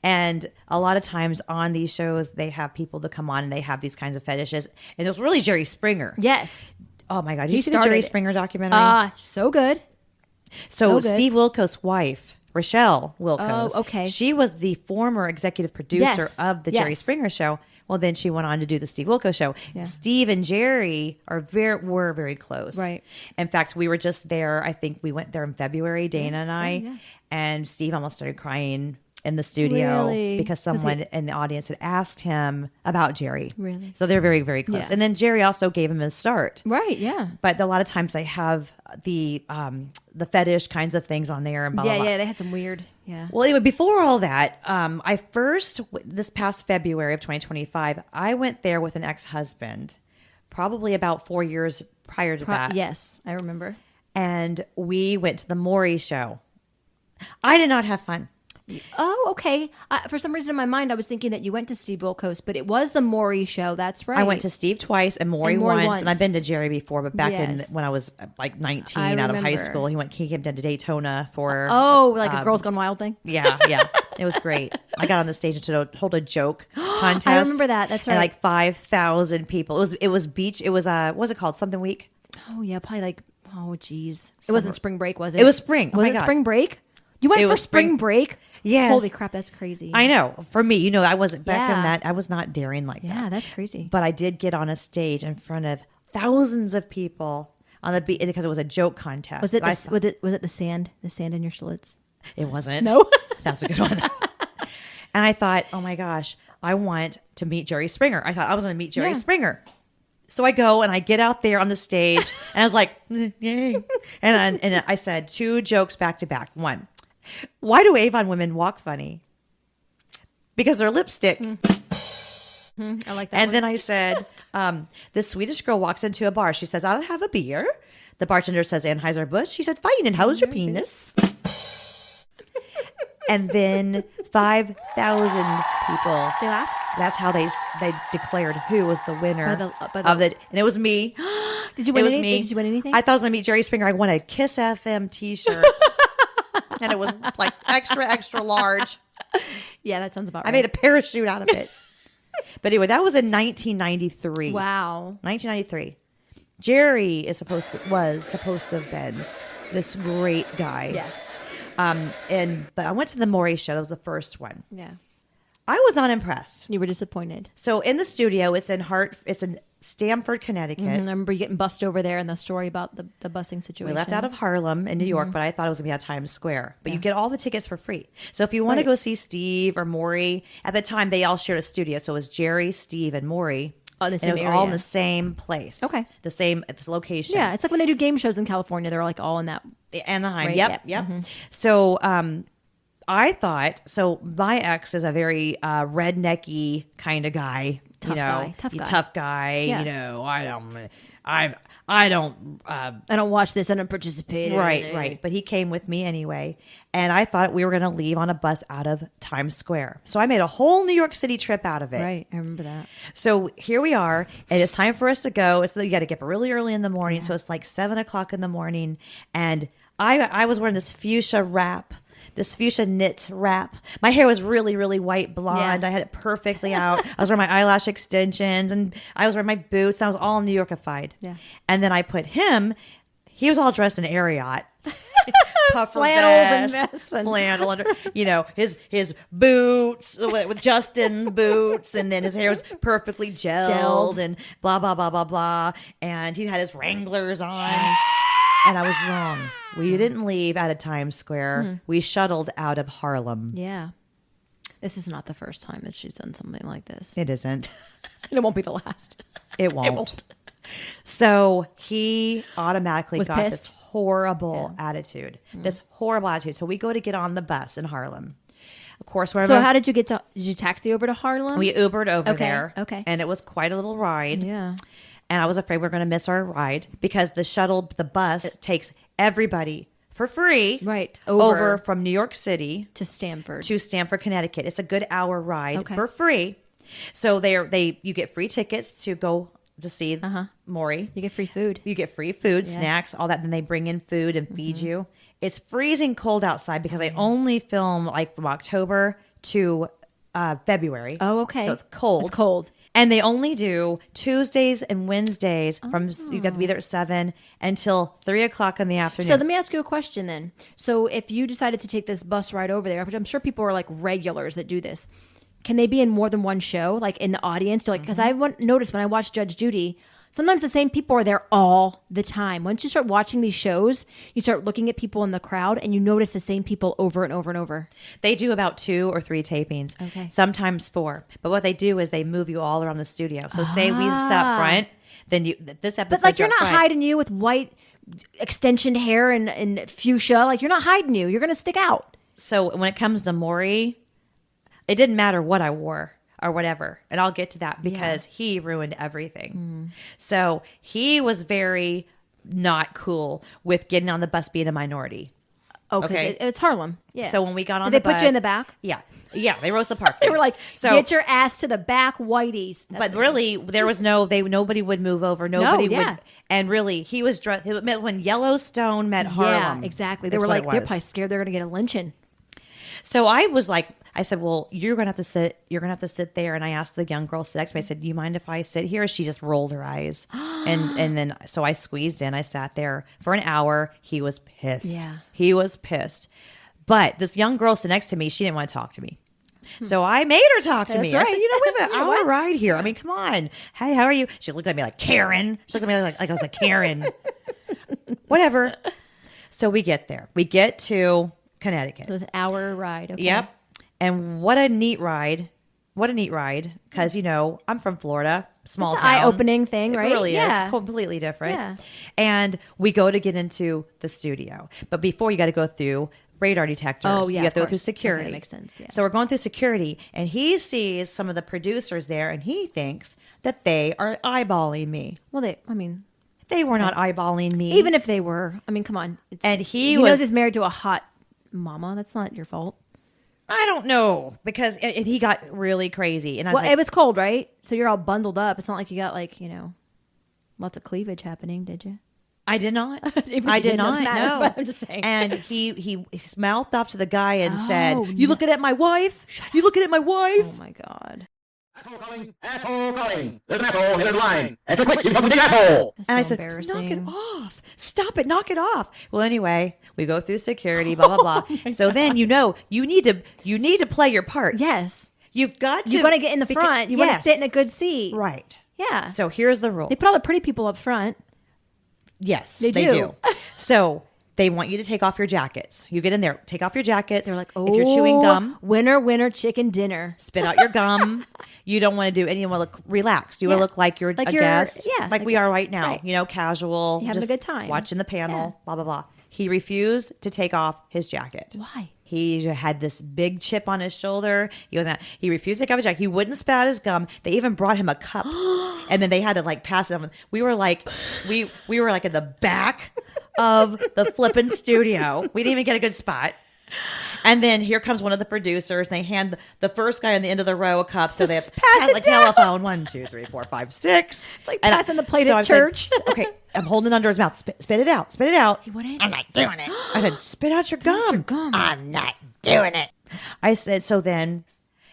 And a lot of times on these shows, they have people that come on and they have these kinds of fetishes. And it was really Jerry Springer. Yes. Oh my God. Did you see the Jerry Springer documentary? So good. So good. Steve Wilkos' wife, Rochelle Wilkos. Oh, okay. She was the former executive producer of the Jerry Springer show. Well, then she went on to do the Steve Wilkos show. Yeah. Steve and Jerry were very close. Right. In fact, we were just there. I think we went there in February, Dana and I. And Steve almost started crying in the studio because someone in the audience had asked him about Jerry. Really? So they're very, very close. Yeah. And then Jerry also gave him his start. Right, yeah. But a lot of times they have the fetish kinds of things on there and blah, blah, blah. Yeah, they had some weird, Well, anyway, before all that, this past February of 2025, I went there with an ex-husband, probably about 4 years prior to that. Yes, I remember. And we went to the Maury show. I did not have fun. Oh, okay. For some reason in my mind, I was thinking that you went to Steve Wilkos, but it was the Maury show. That's right. I went to Steve twice and Maury once, and I've been to Jerry before, but back Yes. when I was like 19 out of high remember. school, he came down to Daytona for like a Girls Gone Wild thing? Yeah. It was great. I got on the stage to hold a joke contest. I remember that. That's right. And like 5,000 people. It was beach. It was what was it called? Something week. Oh yeah, probably like geez. It wasn't spring break, was it? It was spring. Oh Was my it God. spring break? You went It for was spring spring- break? Yes. Holy crap, that's crazy. I know. For me, I wasn't back Yeah. in that. I was not daring like that. Yeah, that's crazy. But I did get on a stage in front of thousands of people on the beach because it was a joke contest. Was it And I the, thought- was it the sand? The sand in your slits? It wasn't. No? That's a good one. And I thought, oh my gosh, I want to meet Jerry Springer. I thought I was going to meet Jerry Yeah. Springer. So I go and I get out there on the stage and I was like, yay. And I said 2 jokes back to back. 1, why do Avon women walk funny? Because they're lipstick. I like that. And then I said, this Swedish girl walks into a bar. She says, I'll have a beer. The bartender says, Anheuser-Busch. She says, fine. And how's your penis? And then 5,000 people. They laughed? That's how they declared who was the winner by of it. And it was me. Did you win It was anything? me. Did you win anything? I thought I was going to meet Jerry Springer. I won a Kiss FM t-shirt. And it was like extra large. Yeah, that sounds about right. I made a parachute out of it. But anyway, that was in 1993. Wow. 1993. Jerry was supposed to have been this great guy. Yeah. But I went to the Maury show. That was the first one. Yeah. I was not impressed. You were disappointed. So in the studio, it's in Stamford, Connecticut. I remember you getting bussed over there and the story about the busing situation. We left out of Harlem in New York, but I thought it was going to be at Times Square. But you get all the tickets for free. So if you want to go see Steve or Maury, at the time they all shared a studio. So it was Jerry, Steve, and Maury. Oh, the and same it was area. all in the same place. Okay. The same at this location. Yeah, it's like when they do game shows in California. They're like all in that. Anaheim. Right, Yep. yep. Yep. Mhm. So I thought, my ex is a very rednecky kind of guy. Tough guy. Tough guy. Tough guy. Yeah. I don't watch this. I don't participate. Right. But he came with me anyway. And I thought we were going to leave on a bus out of Times Square. So I made a whole New York City trip out of it. Right. I remember that. So here we are. And it's time for us to go. You got to get up really early in the morning. So it's like 7:00 in the morning. And I was wearing this fuchsia wrap. This fuchsia knit wrap. My hair was really, really white blonde. Yeah. I had it perfectly out. I was wearing my eyelash extensions and I was wearing my boots. And I was all New Yorkified. Yeah. And then I put him. He was all dressed in Ariat. Puffer Flannels and vest, vests and- flannel under, his boots with Justin boots, and then his hair was perfectly gelled and blah blah blah blah blah. And he had his Wranglers on. And I was wrong. We didn't leave out of Times Square. We shuttled out of Harlem. Yeah. This is not the first time that she's done something like this. It isn't. And it won't be the last. It won't. So he automatically Was got pissed? this horrible attitude. This horrible attitude. So we go to get on the bus in Harlem. Of course, So how did you get to? Did you taxi over to Harlem? we Ubered over Okay, there. okay. And it was quite a little ride. Yeah. And I was afraid we were going to miss our ride because the bus takes everybody for free. Right. Over from New York City to Stamford. to Stamford, Connecticut. It's a good hour ride Okay. for free. So you get free tickets to go to see Maury. You get free food. You get free food, Yeah. snacks, all that. Then they bring in food and feed you. It's freezing cold outside because I only film like from October to February. Oh, okay. So it's cold. It's cold. And they only do Tuesdays and Wednesdays you got to be there at 7 until 3:00 in the afternoon. So let me ask you a question then. So if you decided to take this bus ride over there, which I'm sure people are like regulars that do this, can they be in more than one show, like in the audience? Because I noticed when I watched Judge Judy, sometimes the same people are there all the time. Once you start watching these shows, you start looking at people in the crowd and you notice the same people over and over and over. They do about 2 or 3 tapings. Okay. Sometimes 4. But what they do is they move you all around the studio. So say we sit up front, then this episode. But like you're up not front. hiding you with white extension hair and fuchsia. Like you're not hiding you. You're going to stick out. So when it comes to Maury, it didn't matter what I wore or whatever. And I'll get to that because he ruined everything. So he was very not cool with getting on the bus being a minority. Oh, because it's Harlem. Yeah. So when we got on Did the they put bus, you in the back? Yeah. They rose the park. They were like, so, get your ass to the back, whiteys. But really, there was nobody would move over. Nobody would. And really, he was dressed. It meant when Yellowstone met Harlem. Yeah, exactly. They were like, they're probably scared they're going to get a lynching. So I was like, I said, well, you're going to have to sit. You're going to have to sit there. And I asked the young girl sitting next to me, I said, do you mind if I sit here? She just rolled her eyes. and then, so I squeezed in. I sat there for an hour. He was pissed. Yeah. He was pissed. But this young girl sitting next to me, she didn't want to talk to me. So I made her talk to me. Right. I said, we have an hour ride here. I mean, come on. Hey, how are you? She looked at me like Karen. She looked at me like I was a Karen. Whatever. So we get there. We get to Connecticut. So it was an hour ride. Okay. Yep. And what a neat ride. What a neat ride. Because, I'm from Florida. Small It's town. an eye-opening thing, right? It really Yeah. is. Completely different. Yeah. And we go to get into the studio. But before, you got to go through radar detectors. Oh, yeah, You have to of go through course. security. Okay, that makes sense, yeah. So we're going through security, and he sees some of the producers there, and he thinks that they are eyeballing me. Well, they were not eyeballing me. even if they were, I mean, come on. And he knows was he's married to a hot mama. That's not your fault. I don't know, because he got really crazy. And I was Well, it was cold, right? So you're all bundled up. It's not like you got lots of cleavage happening, did you? I did not. Even if I you did did, not. doesn't matter, No. but I'm just saying. And he mouthed off to the guy and said, "You looking at my wife? You looking at my wife?" Oh my god. Asshole calling. There's an asshole in the line. Extra quick, you fucking big asshole. And I said, "Knock it off! Stop it! Knock it off!" Well, anyway, we go through security, blah blah blah. So then you need to play your part. Yes, you've got to. You want to get in the front. You want to sit in a good seat. Right. Yeah. So here's the rule. They put all the pretty people up front. Yes, they do. So they want you to take off your jackets. You get in there, take off your jackets. They're like, if you're chewing gum, winner, chicken dinner. Spit out your gum. You don't want to do any. You want to look relaxed. You want to look like you're a guest. Yeah, like we are right now. Right. Casual. You're having a good time. Watching the panel. Blah blah blah. He refused to take off his jacket. Why? He had this big chip on his shoulder. He refused to take off his jacket. He wouldn't spit out his gum. They even brought him a cup, and then they had to pass it on. We were like in the back of the flippin' studio. We didn't even get a good spot. And then here comes one of the producers, and they hand the first guy on the end of the row a cup. So they have pass it down. telephone 1, 2, 3, 4, 5, 6. It's like passing the plate at church. Okay, I'm holding it under his mouth. Spit it out. Spit it out. He wouldn't. I'm not doing it. I said, spit out your gum. I'm not doing it. I said, so then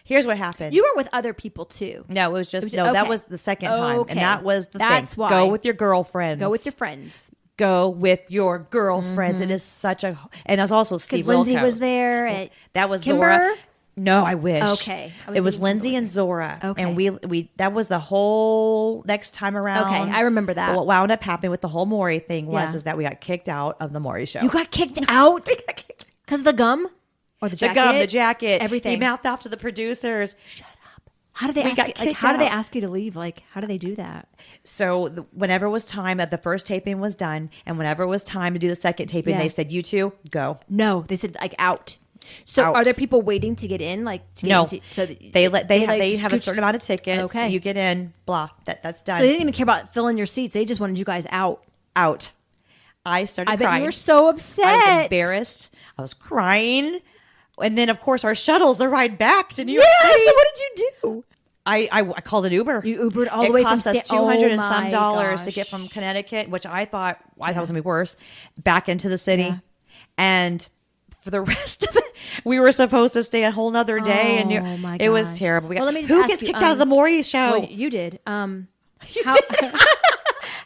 here's what happened. You were with other people too. No, it was just okay. that was the second time. Okay. And that was the That's thing. why. Go with your girlfriends. Go with your friends. Go with your girlfriends. It is such a, and it was also Steve Lindsay Wilkos. was there. That was Kimber? Zora. No, I wish. Okay. It was Lindsay and Zora. Okay. And we that was the whole next time around. Okay, I remember that. But what wound up happening with the whole Maury thing was Yeah. is that we got kicked out of the Maury show. You got kicked out because of the gum or the jacket. The gum, the jacket, everything. He mouthed off to the producers. Shut up. How did they We ask got you, kicked how did they out. ask you to leave? How do they do that? So whenever it was time that the first taping was done, and whenever it was time to do the second taping, Yeah. they said, "You two go." No, they said out. So Out. are there people waiting to get in? To get No, into, so they have a scooched- certain amount of tickets. Okay. You get in, blah. That's done. So they didn't even care about filling your seats. They just wanted you guys out. Out. I started I crying. bet you were so upset. I was embarrassed. I was crying. And then, of course, our shuttles, the ride back to New York City. So what did you do? I called an Uber. You Ubered all it the way cost from us $200 and some my dollars to gosh. get from Connecticut, which I thought was going to be worse, back into the city. Yeah. And for the rest of we were supposed to stay a whole nother day. Oh, And my it was gosh. terrible. Well, let me just Who ask gets you, kicked out of the Maury show? Well, you did.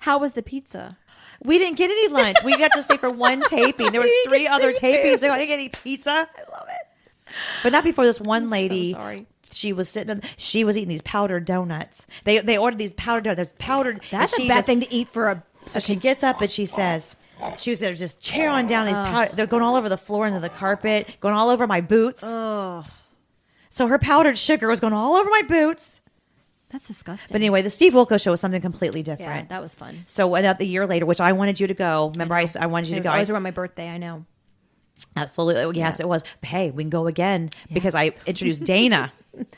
How was the pizza? We didn't get any lunch. We got to stay for one taping. There was 3 other tapings. I didn't get any pizza. I love it. But not before this one lady. So sorry. She was she was eating these powdered donuts. They ordered these powdered donuts. There's powdered. That's a bad thing to eat for a. So she gets up and she says, she was there just chowing down these powder. They're going all over the floor into the carpet, going all over my boots. Oh, So her powdered sugar was going all over my boots. that's disgusting. But anyway, the Steve Wilkos show was something completely different. Yeah, that was fun. So another year later, which I wanted you to go. Remember, I wanted you to It was go. always around my birthday. I know. Absolutely. Yes, it was. But hey, we can go again because I introduced Dana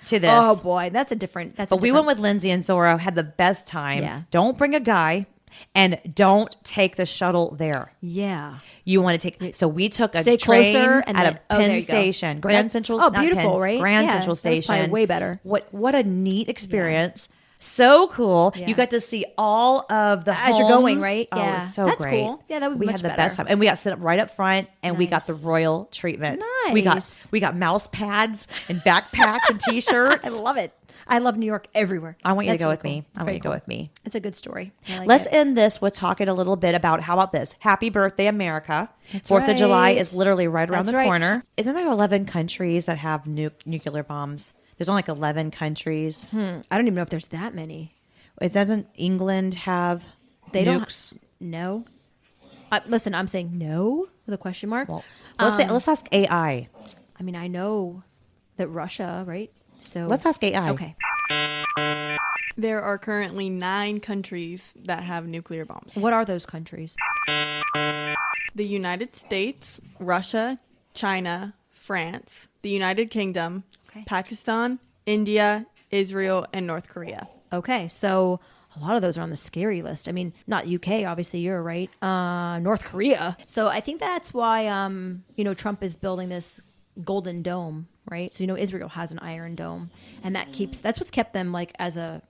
to this. Oh boy, that's a different. But we went with Lindsay and Zora, had the best time. Yeah. Don't bring a guy. And don't take the shuttle there. Yeah. You want to take. So we took a Stay train closer and at then- a oh, there Penn you go. Station, Grand That's- Central. oh, not beautiful, Penn, right? Grand Yeah, Central that was probably Station. way better. What a neat experience. So cool. Yeah. You got to see all of the As you're going, homes. right? Oh, it Yeah. was so That's great. cool. Yeah, that would be we much had the better. best time, and we got sit up right up front, and we got the Nice. royal treatment. Nice. We got mouse pads and backpacks and T-shirts. I love it. I love New York everywhere. I want you That's to go really with me. cool. I want you to go with me. It's a good story. I like Let's it. end this with talking a little bit about, how about this? Happy birthday, America. That's 4th of July right. is literally right around That's the right. corner. Isn't there 11 countries that have nuclear bombs? There's only like 11 countries. I don't even know if there's that many. It doesn't England have They nukes? don't. No. Listen, I'm saying no with a question mark. Well, let's ask AI. I mean, I know that Russia, right? So Let's ask AI. Okay. There are currently 9 countries that have nuclear bombs. What are those countries? The United States, Russia, China, France, the United Kingdom, Pakistan, India, Israel, and North Korea. Okay, so a lot of those are on the scary list. I mean, not UK, obviously, you're right. North Korea. So I think that's why, Trump is building this golden dome, right? So, Israel has an iron dome, and that's what's kept them like as a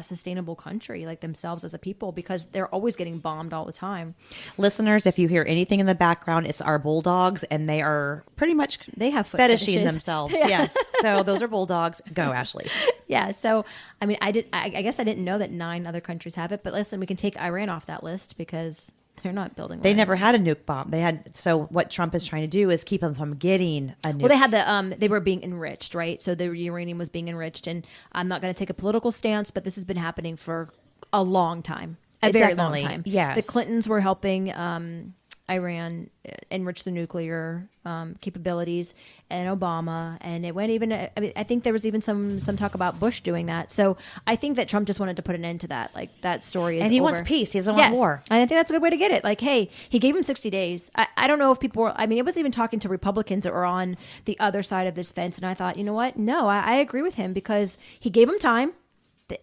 sustainable country, like themselves as a people, because they're always getting bombed all the time. Listeners, if you hear anything in the baggground, it's our bulldogs, and they are pretty much they have foot fetishing fetishes. themselves. Yeah. Yes. So those are bulldogs. Go, Ashley. Yeah. So, I mean, I guess I didn't know that 9 other countries have it, but listen, we can take Iran off that list because they're not building. They one. never had a nuke bomb. So what Trump is trying to do is keep them from getting a nuke. Well, they had they were being enriched, right? So the uranium was being enriched, and I'm not going to take a political stance, but this has been happening for a long time, a very long Definitely, time. yes. The Clintons were helping Iran enrich the nuclear capabilities, and Obama, and it went even. I mean, I think there was even some talk about Bush doing that. So I think that Trump just wanted to put an end to that. Like that story is And he over. wants peace. He doesn't want war. And I think that's a good way to get it. Like, hey, he gave him 60 days. I don't know if people were, I mean, it was even talking to Republicans that were on the other side of this fence. And I thought, you know what? No, I agree with him because he gave him time.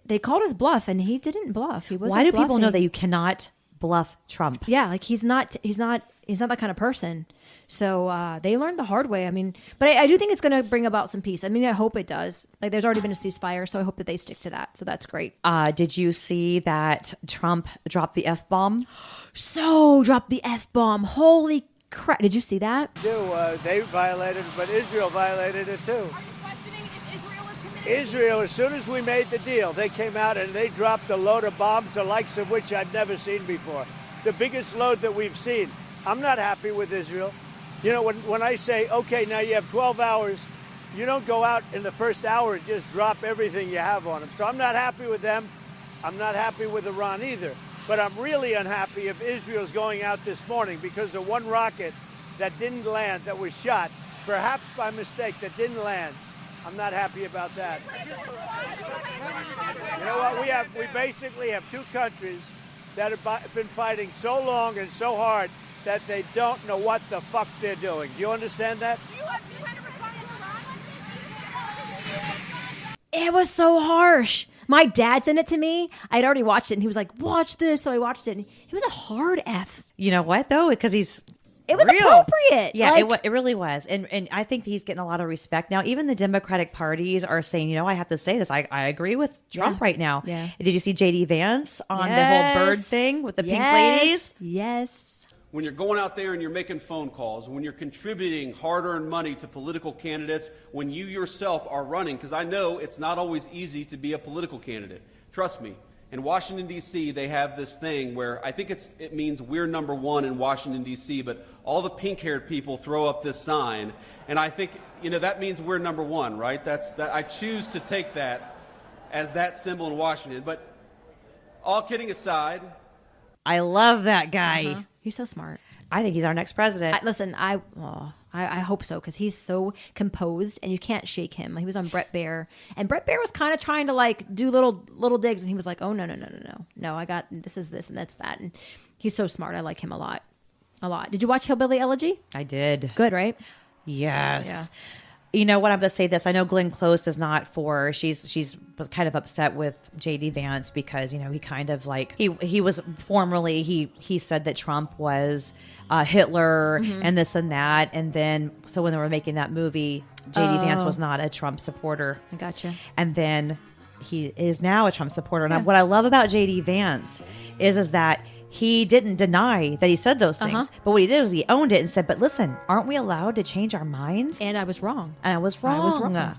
They called his bluff and he didn't bluff. He wasn't Why do people know bluffing. that you cannot bluff Trump? Yeah. Like he's not that kind of person. So they learned the hard way. I mean, but I do think it's going to bring about some peace. I mean, I hope it does. Like there's already been a ceasefire. So I hope that they stick to that. So that's great. Did you see that Trump dropped the F-bomb? So dropped the F-bomb. Holy crap. Did you see that? They violated it, but Israel violated it too. Israel, as soon as we made the deal, they came out and they dropped a load of bombs, the likes of which I'd never seen before. The biggest load that we've seen. I'm not happy with Israel. You know, when I say, okay, now you have 12 hours, you don't go out in the first hour and just drop everything you have on them. So I'm not happy with them. I'm not happy with Iran either. But I'm really unhappy if Israel's going out this morning because of one rocket that didn't land, that was shot, perhaps by mistake, that didn't land. I'm not happy about that. You know what? We basically have 2 countries that have been fighting so long and so hard that they don't know what the fuck they're doing. Do you understand that? It was so harsh. My dad sent it to me. I'd already watched it, and he was like, watch this. So I watched it, and it was a hard F. You know what, though? Because it was real. appropriate. Yeah, Like, it really was. And I think he's getting a lot of respect. Now, even the Democratic parties are saying, you know, I have to say this. I agree with Trump right now. Yeah. Did you see J.D. Vance on the whole bird thing with the pink ladies? Yes. When you're going out there and you're making phone calls, when you're contributing hard-earned money to political candidates, when you yourself are running, because I know it's not always easy to be a political candidate. Trust me. In Washington, D.C., they have this thing where I think it means we're number 1 in Washington, D.C., but all the pink-haired people throw up this sign, and I think, that means we're number 1, right? I choose to take that as that symbol in Washington. But all kidding aside, I love that guy. Uh-huh. He's so smart. I think he's our next president. I hope so, because he's so composed and you can't shake him. He was on Bret Baier, and Bret Baier was kind of trying to like do little digs, and he was like, "Oh no! I got this is this and that's that." And he's so smart. I like him a lot. Did you watch Hillbilly Elegy? I did. Good, right? Yes. You know what? I'm going to say this. I know Glenn Close is not for. She's kind of upset with JD Vance because he kind of like he was formerly he said that Trump was Hitler and this and that, and then so when they were making that movie, JD Vance was not a Trump supporter. I gotcha. And then he is now a Trump supporter. And what I love about JD Vance is that he didn't deny that he said those things, but what he did was he owned it and said, but listen, aren't we allowed to change our mind? And I was wrong. And I was wrong.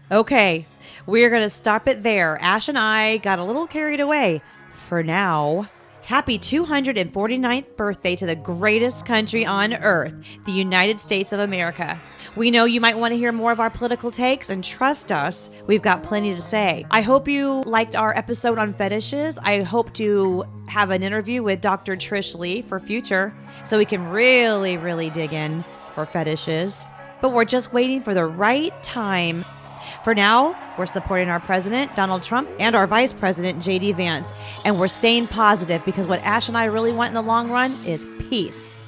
Okay, we're going to stop it there. Ash and I got a little carried away. For now, happy 249th birthday to the greatest country on earth, the United States of America. We know you might want to hear more of our political takes, and trust us, we've got plenty to say. I hope you liked our episode on fetishes. I hope to have an interview with Dr. Trish Leigh for future, so we can really, really dig in for fetishes. But we're just waiting for the right time. For now, we're supporting our president, Donald Trump, and our vice president, JD Vance. And we're staying positive because what Ash and I really want in the long run is peace.